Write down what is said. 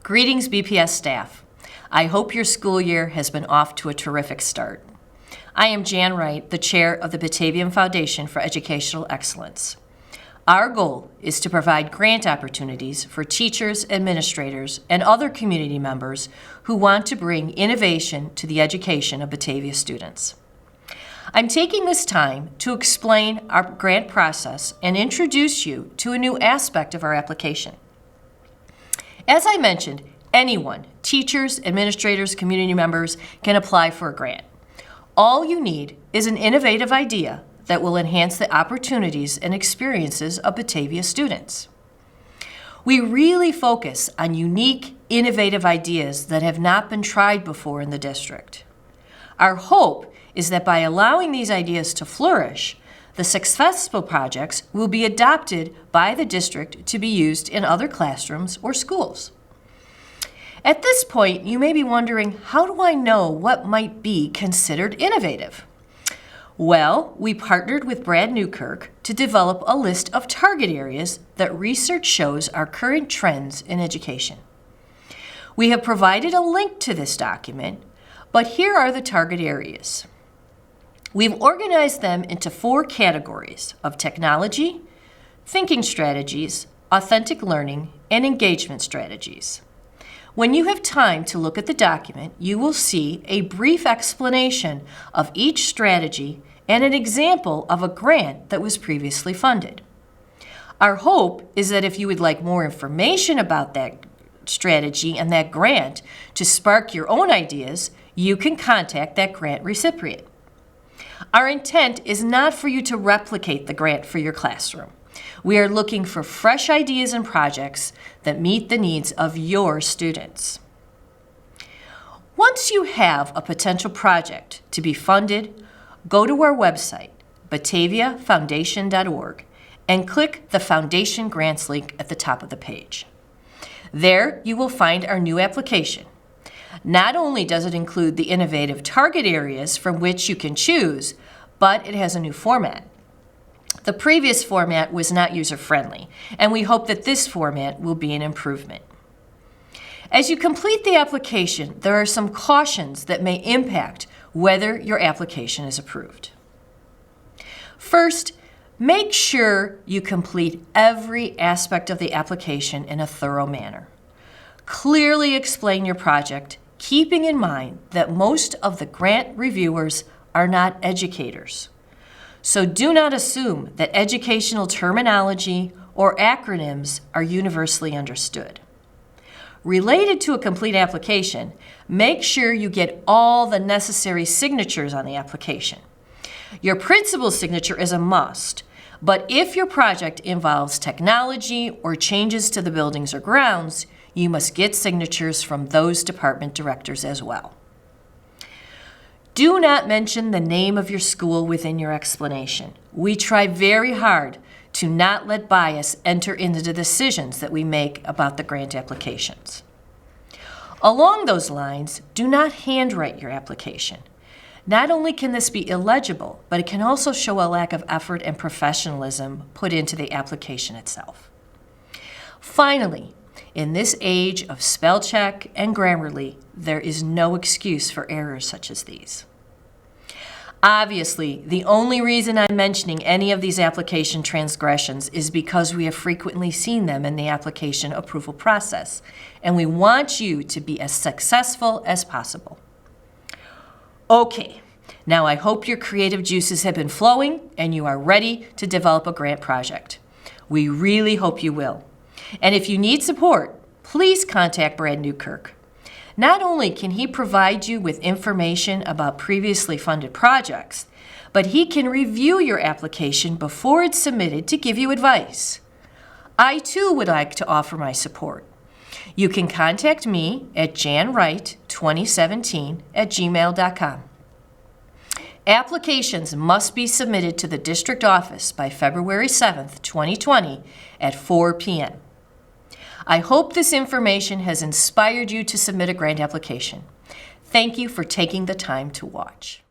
Greetings, BPS staff. I hope your school year has been off to a terrific start. I am Jan Wright, the chair of the Batavia Foundation for Educational Excellence. Our goal is to provide grant opportunities for teachers, administrators, and other community members who want to bring innovation to the education of Batavia students. I'm taking this time to explain our grant process and introduce you to a new aspect of our application. As I mentioned, anyone, teachers, administrators, community members, can apply for a grant. All you need is an innovative idea that will enhance the opportunities and experiences of Batavia students. We really focus on unique, innovative ideas that have not been tried before in the district. Our hope is that by allowing these ideas to flourish, the successful projects will be adopted by the district to be used in other classrooms or schools. At this point, you may be wondering, how do I know what might be considered innovative? Well, we partnered with Brad Newkirk to develop a list of target areas that research shows are current trends in education. We have provided a link to this document, but here are the target areas. We've organized them into 4 categories of technology, thinking strategies, authentic learning, and engagement strategies. When you have time to look at the document, you will see a brief explanation of each strategy and an example of a grant that was previously funded. Our hope is that if you would like more information about that strategy and that grant to spark your own ideas, you can contact that grant recipient. Our intent is not for you to replicate the grant for your classroom. We are looking for fresh ideas and projects that meet the needs of your students. Once you have a potential project to be funded, go to our website, bataviafoundation.org, and click the Foundation Grants link at the top of the page. There you will find our new application. Not only does it include the innovative target areas from which you can choose, but it has a new format. The previous format was not user-friendly, and we hope that this format will be an improvement. As you complete the application, there are some cautions that may impact whether your application is approved. First, make sure you complete every aspect of the application in a thorough manner. Clearly explain your project, keeping in mind that most of the grant reviewers are not educators. So do not assume that educational terminology or acronyms are universally understood. Related to a complete application, make sure you get all the necessary signatures on the application. Your principal's signature is a must, but if your project involves technology or changes to the buildings or grounds, you must get signatures from those department directors as well. Do not mention the name of your school within your explanation. We try very hard to not let bias enter into the decisions that we make about the grant applications. Along those lines, do not handwrite your application. Not only can this be illegible, but it can also show a lack of effort and professionalism put into the application itself. Finally, in this age of spell check and Grammarly, there is no excuse for errors such as these. Obviously, the only reason I'm mentioning any of these application transgressions is because we have frequently seen them in the application approval process, and we want you to be as successful as possible. Okay, now I hope your creative juices have been flowing and you are ready to develop a grant project. We really hope you will. And if you need support, please contact Brad Newkirk. Not only can he provide you with information about previously funded projects, but he can review your application before it's submitted to give you advice. I too would like to offer my support. You can contact me at janwright2017@gmail.com. Applications must be submitted to the district office by February 7th, 2020 at 4 p.m. I hope this information has inspired you to submit a grant application. Thank you for taking the time to watch.